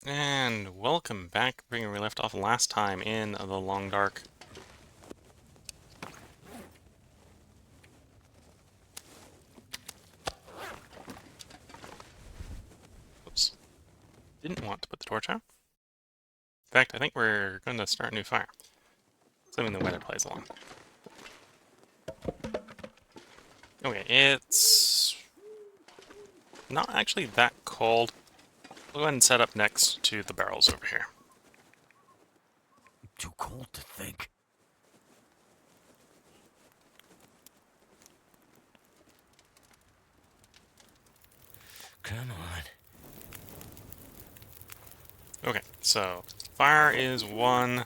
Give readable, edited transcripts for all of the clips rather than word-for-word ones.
And welcome back, where we left off last time in the Long Dark. Oops. Didn't want to put the torch out. In fact, I think we're going to start a new fire. Assuming the weather plays along. Okay, it's not actually that cold. We'll go ahead and set up next to the barrels over here. Too cold to think. Come on. Okay, so fire is 1.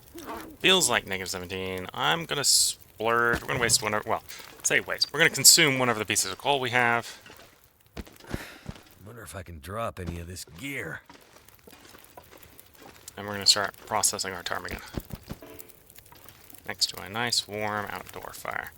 Feels like -17. I'm going to splurge. We're going to waste one of, well, say waste. We're going to consume one of the pieces of coal we have. Wonder if I can drop any of this gear. And we're going to start processing our ptarmigan. Next to a nice, warm outdoor fire.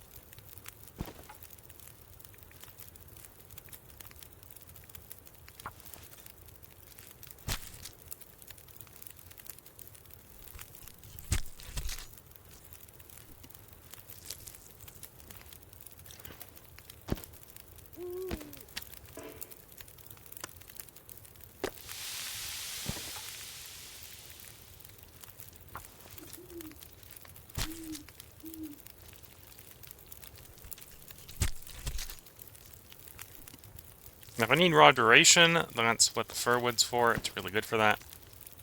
Now, if I need raw duration, that's what the fir wood's for. It's really good for that.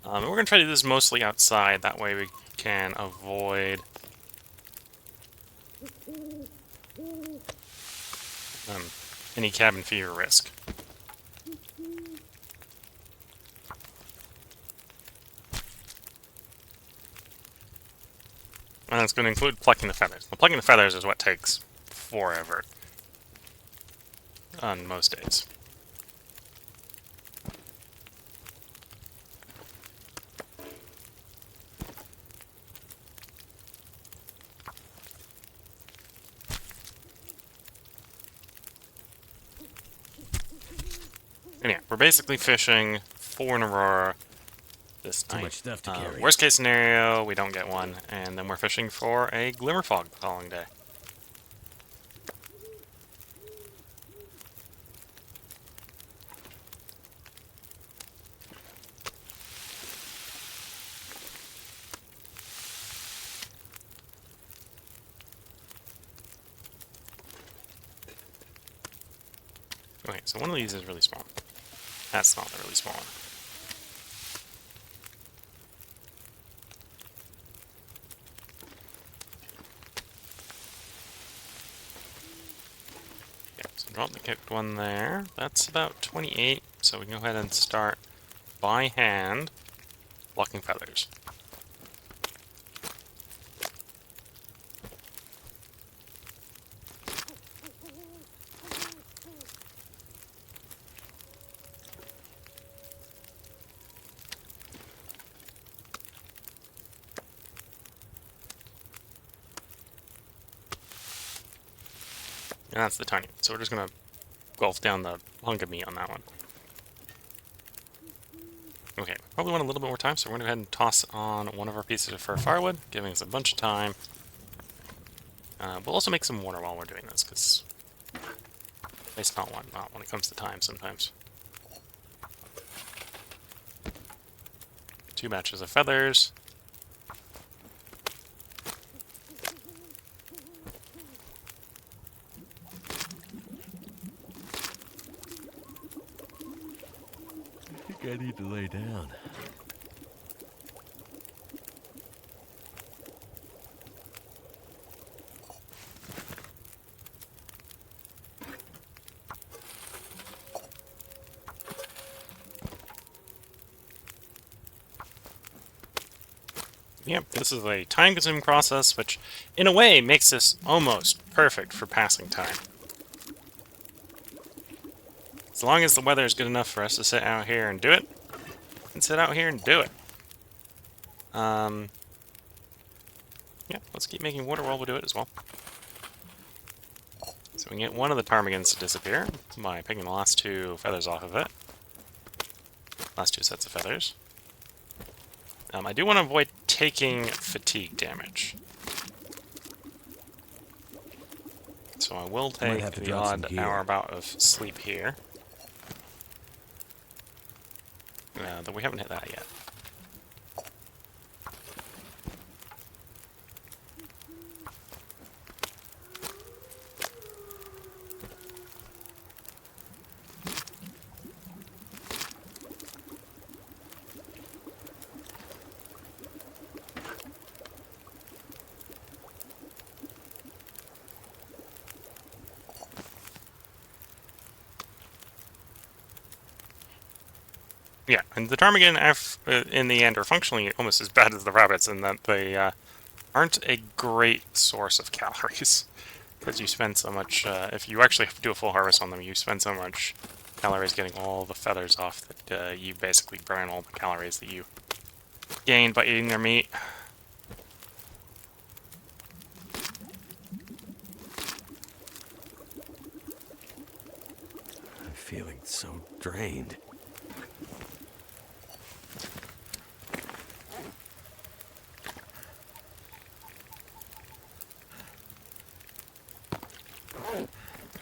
And we're going to try to do this mostly outside. That way we can avoid any cabin fever risk. And it's going to include plucking the feathers. Well, plucking the feathers is what takes forever on most days. And yeah, we're basically fishing for an aurora this night. Too much stuff to carry. Worst case scenario, we don't get one, and then we're fishing for a glimmer fog the following day. Okay, so one of these is really small. That's not the really small one. Okay, so drop the kicked one there. That's about 28, so we can go ahead and start by hand plucking feathers. And that's the tiny one. So we're just going to gulp down the hunk of meat on that one. Okay, probably want a little bit more time, so we're going to go ahead and toss on one of our pieces of fir firewood, giving us a bunch of time. We'll also make some water while we're doing this, because it's not when it comes to time sometimes. 2 batches of feathers. I think I need to lay down. Yep, this is a time-consuming process, which, in a way, makes this almost perfect for passing time. As long as the weather is good enough for us to sit out here and do it, we can sit out here and do it. Yeah, let's keep making water while we do it as well. So we can get one of the ptarmigans to disappear by picking the last 2 feathers off of it. Last 2 sets of feathers. I do want to avoid taking fatigue damage. So I will Might take have to the drop some odd gear. hour bout of sleep here. Though we haven't hit that yet. Yeah, and the ptarmigan, in the end, are functionally almost as bad as the rabbits in that they aren't a great source of calories. Because you spend so much, if you actually do a full harvest on them, you spend so much calories getting all the feathers off that you basically burn all the calories that you gained by eating their meat. I'm feeling so drained.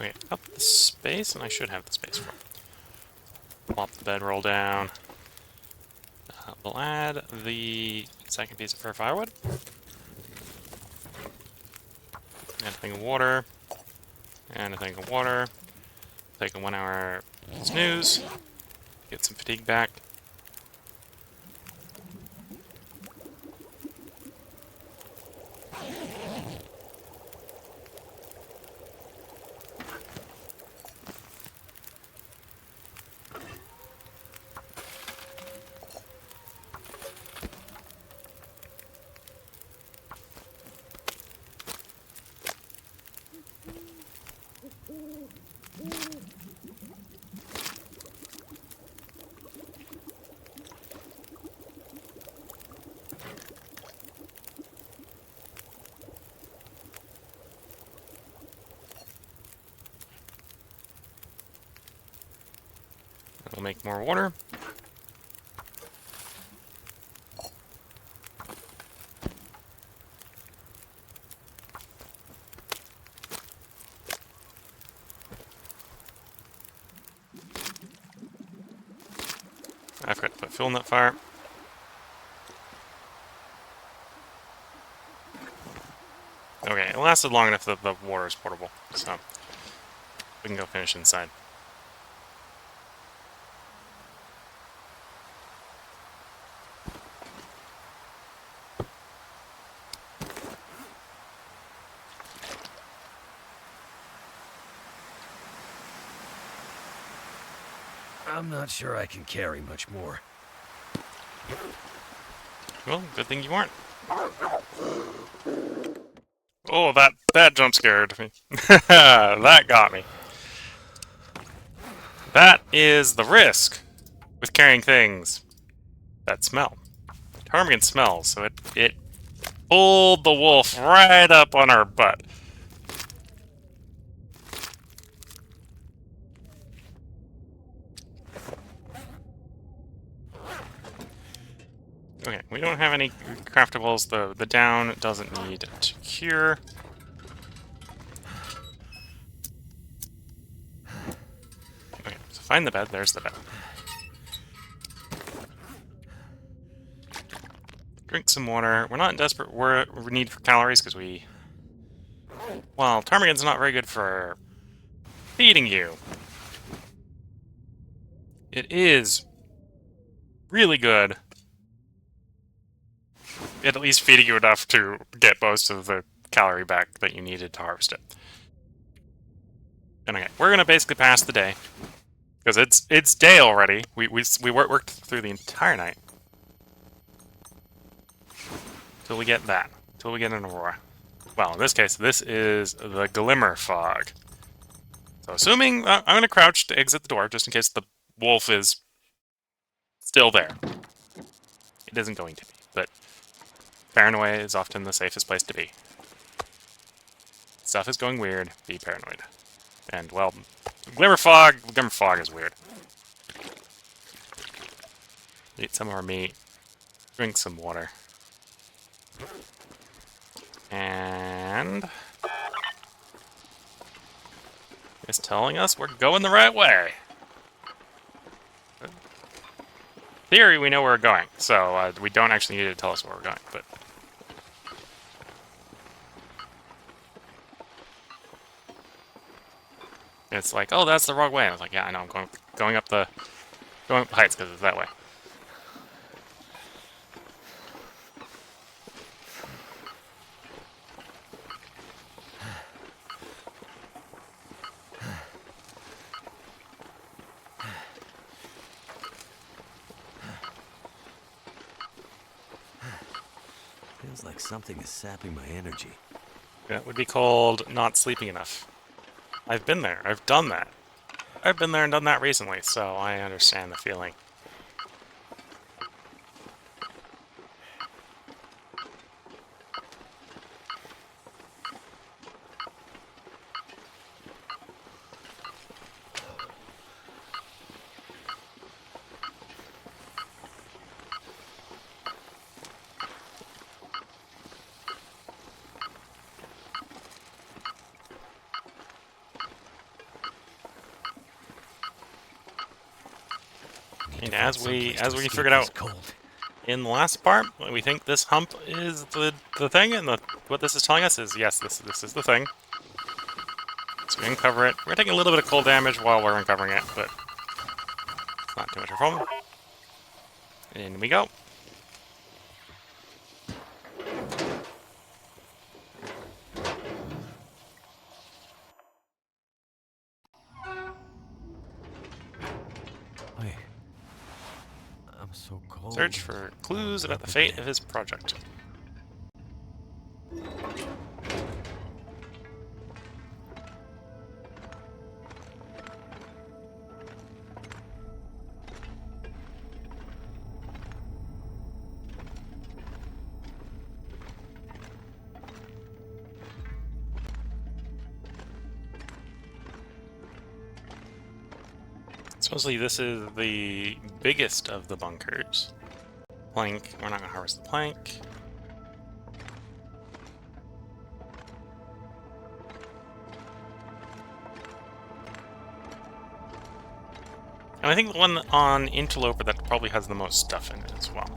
Okay, up the space, and I should have the space for it. Plop the bedroll down. We'll add the second piece of fir firewood. Add a thing of water. And a thing of water. Take a 1 hour snooze. Get some fatigue back. We'll make more water. I forgot to put fuel in that fire. Okay, it lasted long enough that the water is portable, so we can go finish inside. I'm not sure I can carry much more. Well, good thing you aren't. Oh, that jump scared me. That got me. That is the risk with carrying things that smell. Ptarmigan smells, so it pulled the wolf right up on our butt. Okay, we don't have any craftables. The down doesn't need to cure. Okay, so find the bed. There's the bed. Drink some water. We're not in desperate need for calories because we... Well, ptarmigan's not very good for feeding you. It is really good at least feeding you enough to get most of the calorie back that you needed to harvest it. And okay, we're gonna basically pass the day because it's day already. We worked through the entire night till we get that, till we get an aurora. Well, in this case, this is the glimmer fog. So assuming I'm gonna crouch to exit the door just in case the wolf is still there. It isn't going to be, but paranoia is often the safest place to be. Stuff is going weird, be paranoid. And, well, glimmer fog is weird. Eat some of our meat. drink some water. And it's telling us we're going the right way. In theory, we know where we're going, so we don't actually need it to tell us where we're going, but... It's like, oh, that's the wrong way. I was like, yeah, I know, I'm going up the heights because it's that way. Feels like something is sapping my energy. That would be called not sleeping enough. I've been there. I've done that. I've been there and done that recently, so I understand the feeling. And as we figured out in the last part, we think this hump is the thing, and what this is telling us is, yes, this is the thing. So we uncover it. We're taking a little bit of cold damage while we're uncovering it, but it's not too much of a problem. In we go. Wait. I'm so cold. Search for clues about the fate of his project. Supposedly this is the biggest of the bunkers. Plank. We're not going to harvest the plank. And I think the one on Interloper that probably has the most stuff in it as well.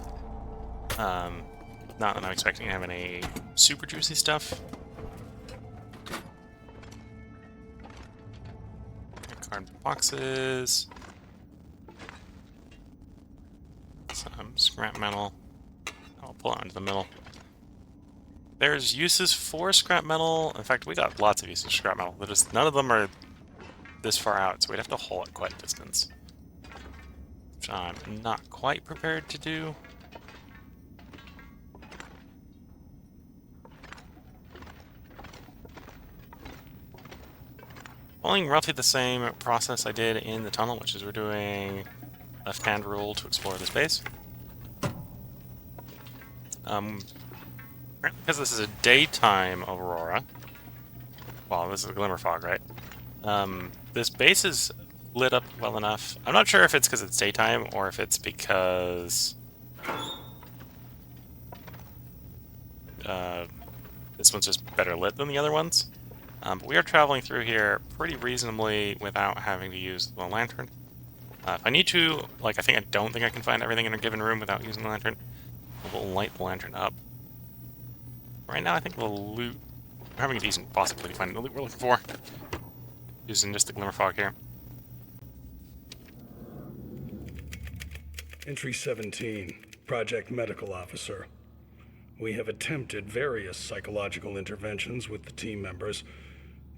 Not that I'm expecting to have any super juicy stuff. Card boxes. Some scrap metal. I'll pull it into the middle. There's uses for scrap metal. In fact, we got lots of uses for scrap metal. None of them are this far out, so we'd have to haul it quite a distance. Which I'm not quite prepared to do. Following roughly the same process I did in the tunnel, which is we're doing left-hand rule to explore the space. Because this is a daytime aurora. Well, this is a glimmer fog, right? This base is lit up well enough. I'm not sure if it's because it's daytime or if it's because this one's just better lit than the other ones. But we are traveling through here pretty reasonably without having to use the lantern. If I need to, like, I don't think I can find everything in a given room without using the lantern. We'll light the lantern up. Right now, I think the loot... We're having a decent possibility of finding the loot we're looking for. Using just the glimmer fog here. Entry 17, Project Medical Officer. We have attempted various psychological interventions with the team members.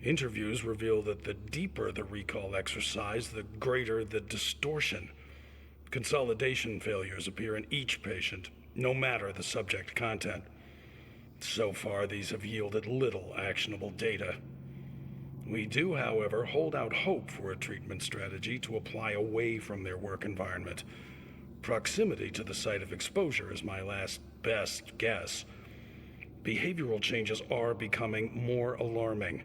Interviews reveal that the deeper the recall exercise, the greater the distortion. Consolidation failures appear in each patient, no matter the subject content. So far, these have yielded little actionable data. We do, however, hold out hope for a treatment strategy to apply away from their work environment. Proximity to the site of exposure is my last best guess. Behavioral changes are becoming more alarming.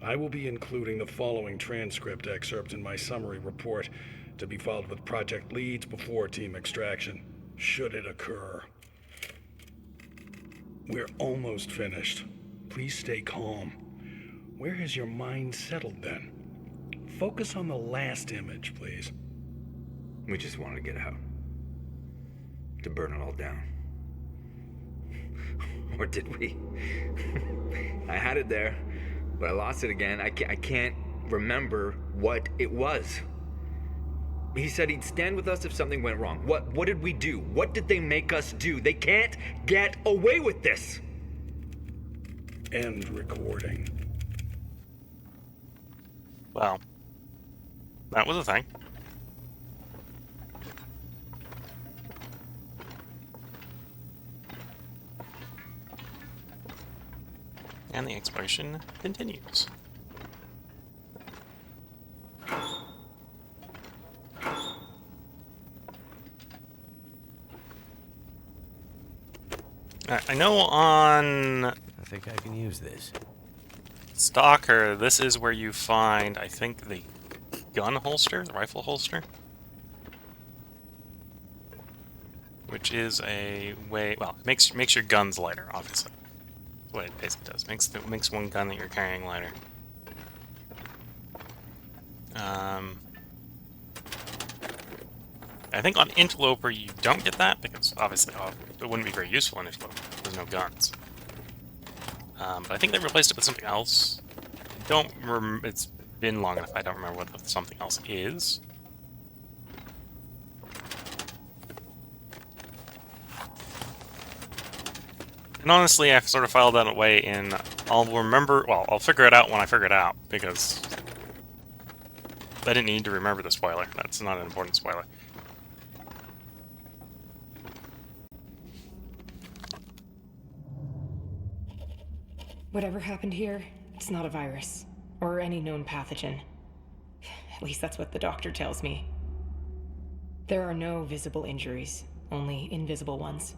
I will be including the following transcript excerpt in my summary report to be followed with project leads before team extraction. should it occur. We're almost finished. Please stay calm. Where has your mind settled then? Focus on the last image, please. We just wanted to get out. To burn it all down. Or did we? I had it there, but I lost it again. I can't remember what it was. He said he'd stand with us if something went wrong. What did we do? What did they make us do? They can't get away with this! End recording. Well, that was a thing. And the exploration continues. I know on I think I can use this. Stalker, this is where you find, I think, the gun holster, the rifle holster. Which is a way, well, it makes your guns lighter, obviously. That's what it basically does. Makes one gun that you're carrying lighter. I think on Interloper you don't get that, because obviously it wouldn't be very useful in Interloper. There's no guns. But I think they replaced it with something else. I don't remember, it's been long enough, I don't remember what the something else is. And honestly, I've sort of filed that away in, I'll figure it out when I figure it out, because I didn't need to remember the spoiler. That's not an important spoiler. Whatever happened here, it's not a virus, or any known pathogen. At least that's what the doctor tells me. There are no visible injuries, only invisible ones.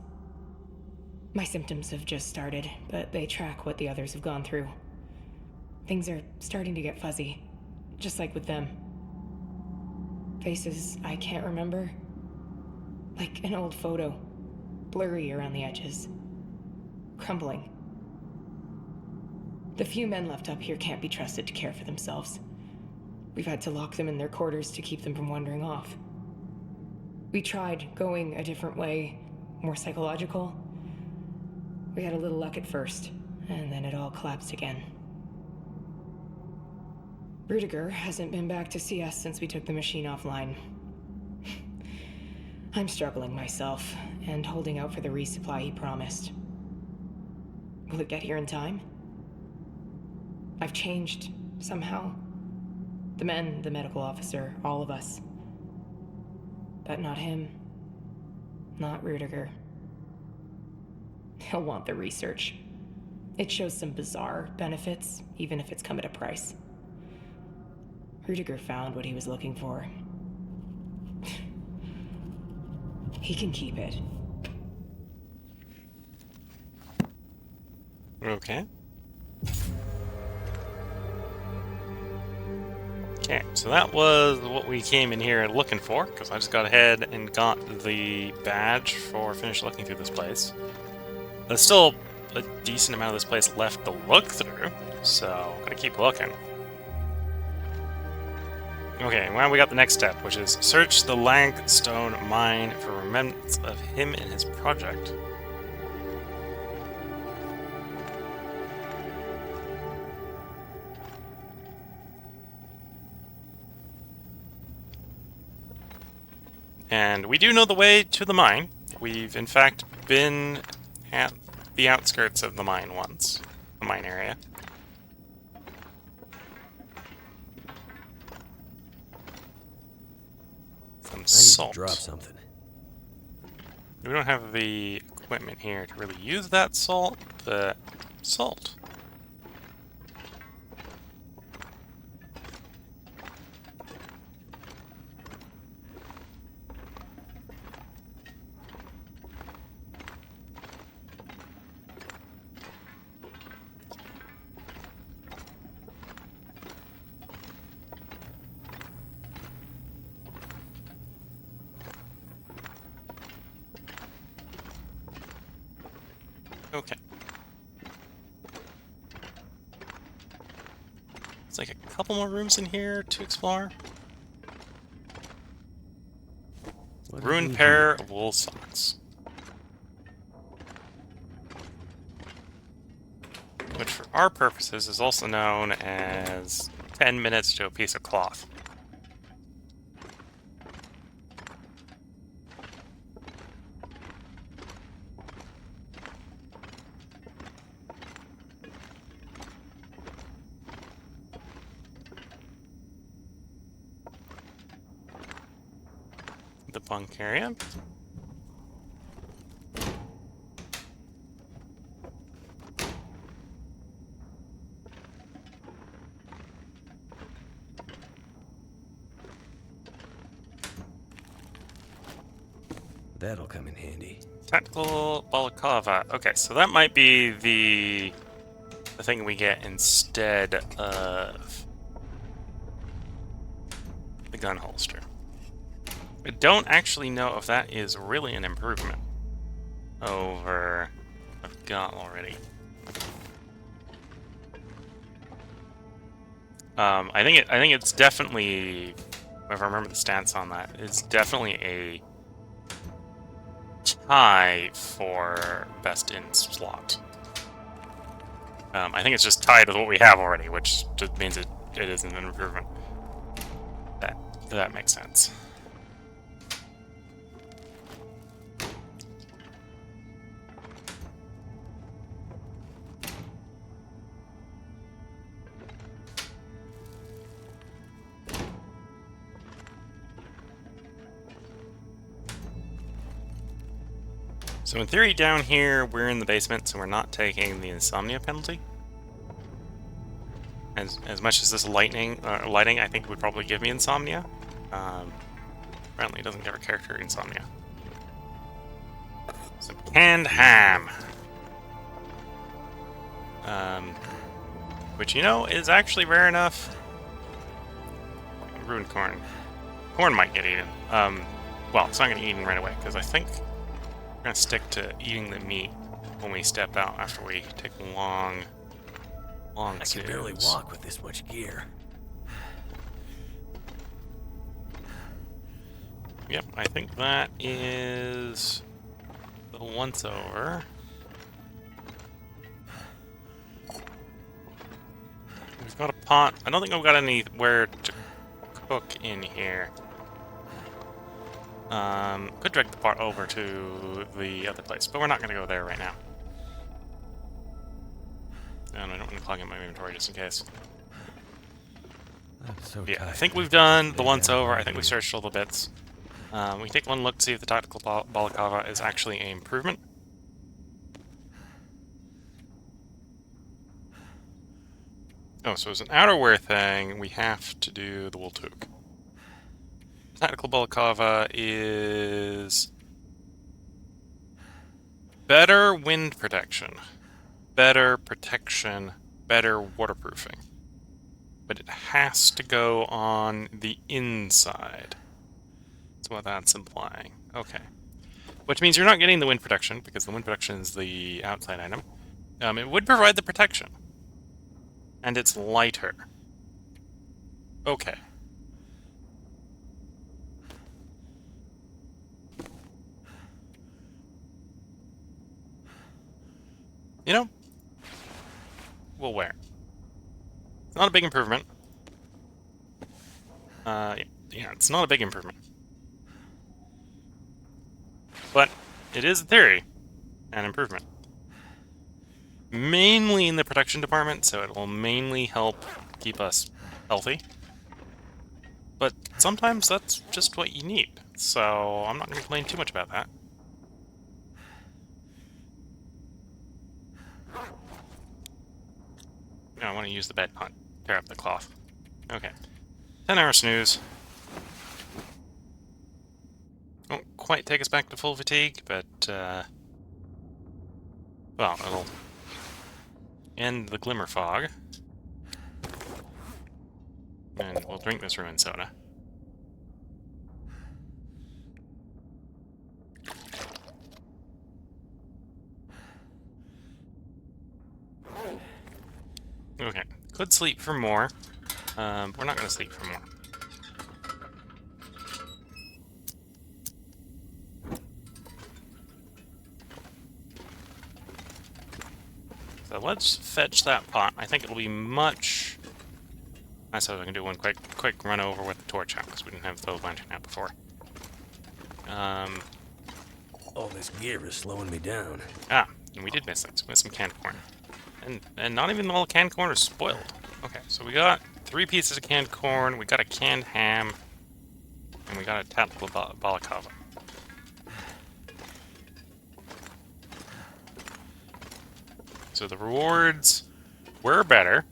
My symptoms have just started, but they track what the others have gone through. Things are starting to get fuzzy, just like with them. Faces I can't remember. Like an old photo, blurry around the edges. Crumbling. The few men left up here can't be trusted to care for themselves. We've had to lock them in their quarters to keep them from wandering off. We tried going a different way, more psychological. We had a little luck at first, and then it all collapsed again. Rudiger hasn't been back to see us since we took the machine offline. I'm struggling myself, and holding out for the resupply he promised. Will it get here in time? I've changed, somehow. The men, the medical officer, all of us. But not him. Not Rudiger. He'll want the research. It shows some bizarre benefits, even if it's come at a price. Rudiger found what he was looking for. He can keep it. Okay. Okay, so that was what we came in here looking for, because I just got ahead and got the badge for finished looking through this place. There's still a decent amount of this place left to look through, so gotta keep looking. Okay, well we got the next step, which is search the Langstone mine for remnants of him and his project. And we do know the way to the mine. We've in fact been at the outskirts of the mine once, the mine area. Some I need salt. to drop something. We don't have the equipment here to really use that salt, but salt. Okay. It's like a couple more rooms in here to explore. What do Ruined we pair hear? of wool socks. Which for our purposes is also known as 10 minutes to a piece of cloth. The bunk area. That'll come in handy. Tactical balaclava. Okay, so that might be the thing we get instead of the gun holster. I don't actually know if that is really an improvement over what I've got already. I think it's definitely, if I remember the stats on that, it's definitely a tie for best in slot. I think it's just tied with what we have already, which just means it isn't an improvement. That makes sense. So in theory, down here, we're in the basement, so we're not taking the insomnia penalty. As much as this lighting, I think would probably give me insomnia. Apparently, it doesn't give our character insomnia. Some canned ham. Which, you know, is actually rare enough. Ruined corn. Corn might get eaten. Well, it's not going to get eaten right away, because I think we're going to stick to eating the meat when we step out after we take long I can barely walk with this much gear. Yep, I think that is the once over. We've got a pot. I don't think I've got anywhere to cook in here. Could drag the pot over to the other place, but we're not going to go there right now. And I don't want to clog in my inventory just in case. I'm so Yeah, I tired. think we've done the once over. I think we searched all the bits. We can take one look to see if the tactical balaclava is actually an improvement. Oh, so as an outerwear thing, we have to do the wool toque. Tactical balaclava is better wind protection, better protection, better waterproofing. But it has to go on the inside. That's what that's implying. Okay. Which means you're not getting the wind protection, because the wind protection is the outside item. It would provide the protection. And it's lighter. Okay. You know, we'll wear it. It's not a big improvement. Yeah, it's not a big improvement. But it is, in theory, an improvement. Mainly in the protection department, so it will mainly help keep us healthy. But sometimes that's just what you need, so I'm not going to complain too much about that. No, I want to use the bed, not tear up the cloth. Okay. 10-hour snooze. Won't quite take us back to full fatigue, but, well, it'll end the glimmer fog. And we'll drink this ruined soda. Okay. Could sleep for more. We're not going to sleep for more. So let's fetch that pot. I think it'll be much... I suppose I can do one quick run over with the torch out, because we didn't have the lantern out before. All this gear is slowing me down. And we did miss it. We missed some canned corn. And not even all the canned corn is spoiled. Okay, so we got 3 pieces of canned corn, we got a canned ham, and we got a tactical balaclava. So the rewards were better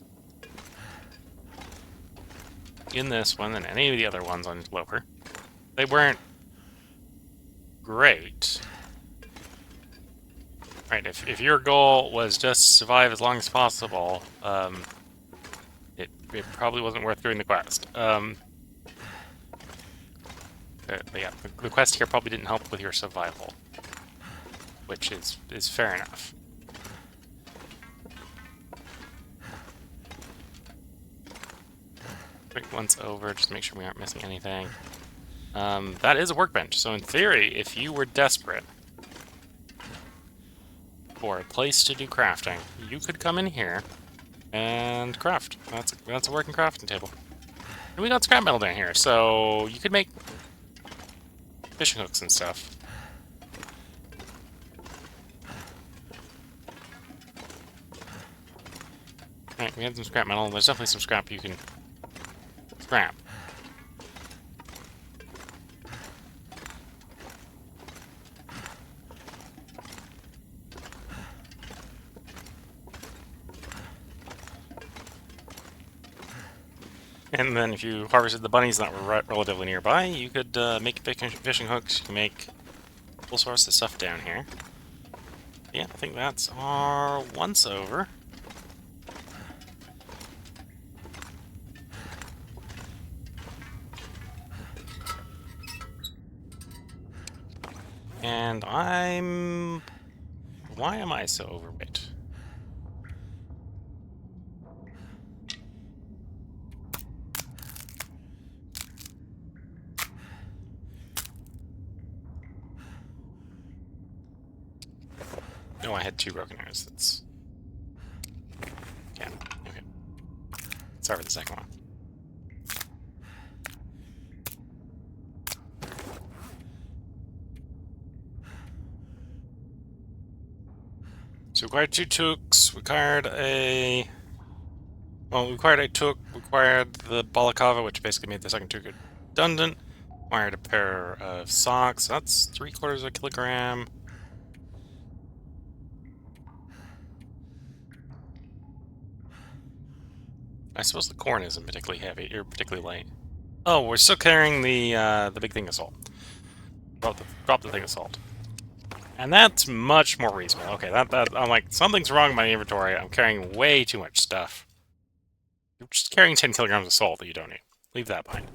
in this one than any of the other ones on Interloper. They weren't great. Right, if your goal was just survive as long as possible, it probably wasn't worth doing the quest. But yeah, the quest here probably didn't help with your survival, which is fair enough. Quick once over, just to make sure we aren't missing anything. That is a workbench, so in theory, if you were desperate for a place to do crafting, you could come in here and craft. That's a working crafting table. And we got scrap metal down here, so you could make fishing hooks and stuff. Alright, we have some scrap metal. There's definitely some scrap you can scrap. And then if you harvested the bunnies that were relatively nearby, you could make fishing hooks, you can make all sorts of stuff down here. Yeah, I think that's our once over. And why am I so overweight? No, I had 2 broken arrows. That's... Yeah, okay. Sorry for the second one. So we acquired 2 tooks, required a... Well, we required a took, required the balaclava, which basically made the second took redundant. Required a pair of socks, that's 3/4 of a kilogram. I suppose the corn isn't particularly heavy, or particularly light. Oh, we're still carrying the big thing of salt. Drop the thing of salt. And that's much more reasonable. Okay, I'm like, something's wrong with my inventory. I'm carrying way too much stuff. You're just carrying 10 kilograms of salt that you don't need. Leave that behind.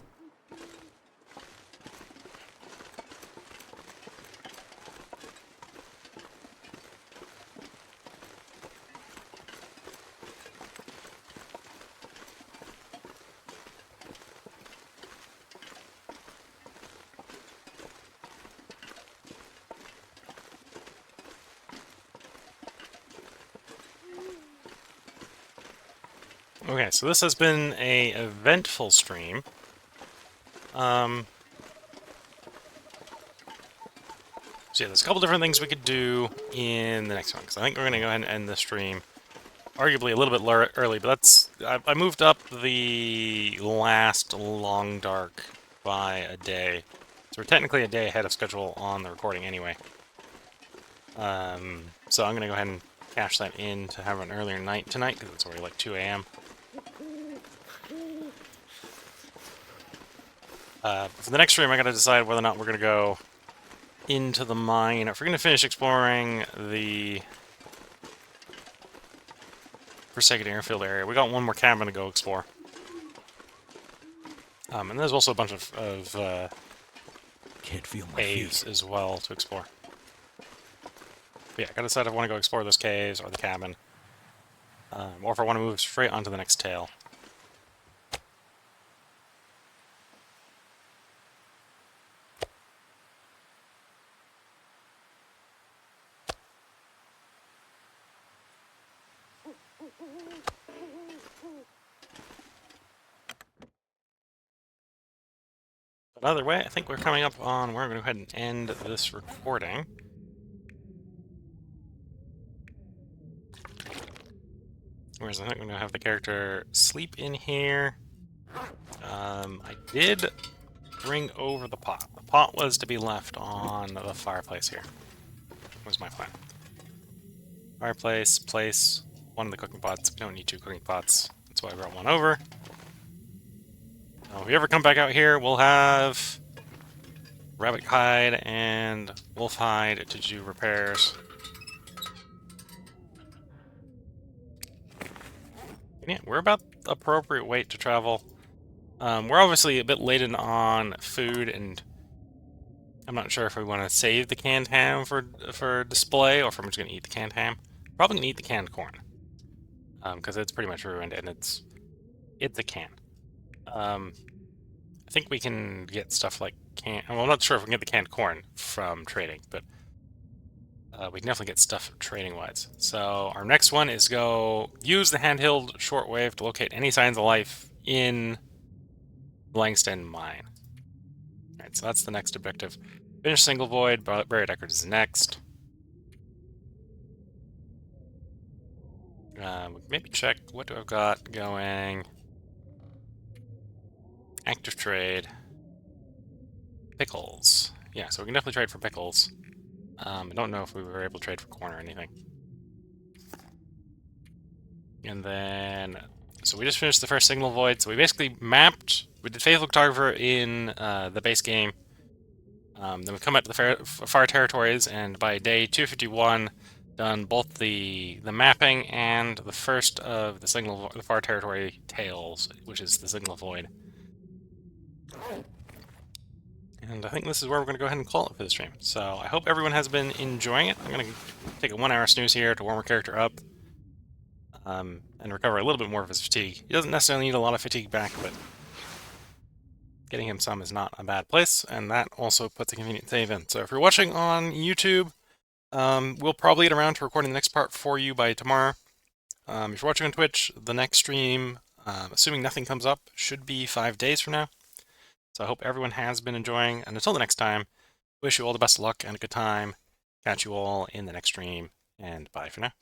Okay, so this has been a eventful stream. So yeah, there's a couple different things we could do in the next one, because I think we're going to go ahead and end the stream arguably a little bit early, but that's... I moved up the last long dark by a day. So we're technically a day ahead of schedule on the recording anyway. So I'm going to go ahead and cash that in to have an earlier night tonight, because it's already like 2 a.m. For the next stream, I gotta decide whether or not we're gonna go into the mine. If we're gonna finish exploring the Forsaken Airfield area, we got one more cabin to go explore. And there's also a bunch of Can't feel my caves feet. as well to explore. But yeah, I gotta decide if I want to go explore those caves or the cabin. or if I want to move straight onto the next tail. But either way, I think we're coming up on where I'm going to go ahead and end this recording. Whereas I think I'm going to have the character sleep in here. I did bring over the pot. The pot was to be left on the fireplace here. Was my plan. Fireplace, place, one of the cooking pots. We don't need 2 cooking pots. That's why I brought one over. Now, if we ever come back out here, we'll have rabbit hide and wolf hide to do repairs. Yeah, we're about the appropriate weight to travel. We're obviously a bit laden on food, and I'm not sure if we want to save the canned ham for display, or if I'm just going to eat the canned ham. Probably going to eat the canned corn, because it's pretty much ruined, and it's a can. I think we can get stuff like well, I'm not sure if we can get the canned corn from trading, but we can definitely get stuff trading-wise. So our next one is go use the handheld shortwave to locate any signs of life in Langston Mine. Alright, so that's the next objective. Finish single void, buried record is next. Maybe check, what do I've got going? Active trade. Pickles. Yeah, so we can definitely trade for pickles. I don't know if we were able to trade for corn or anything. And then, so we just finished the first signal void. So we basically mapped, we did Faithful Cartographer in the base game. Then we come out to the far territories, and by day 251, done both the mapping and the first of the far territory tails, which is the signal void. And I think this is where we're going to go ahead and call it for the stream. So I hope everyone has been enjoying it. I'm going to take a 1-hour snooze here to warm our character up. And recover a little bit more of his fatigue. He doesn't necessarily need a lot of fatigue back, but getting him some is not a bad place, and that also puts a convenient save in. So if you're watching on YouTube, we'll probably get around to recording the next part for you by tomorrow. If you're watching on Twitch, the next stream, assuming nothing comes up, should be 5 days from now. So I hope everyone has been enjoying, and until the next time, wish you all the best of luck and a good time. Catch you all in the next stream, and bye for now.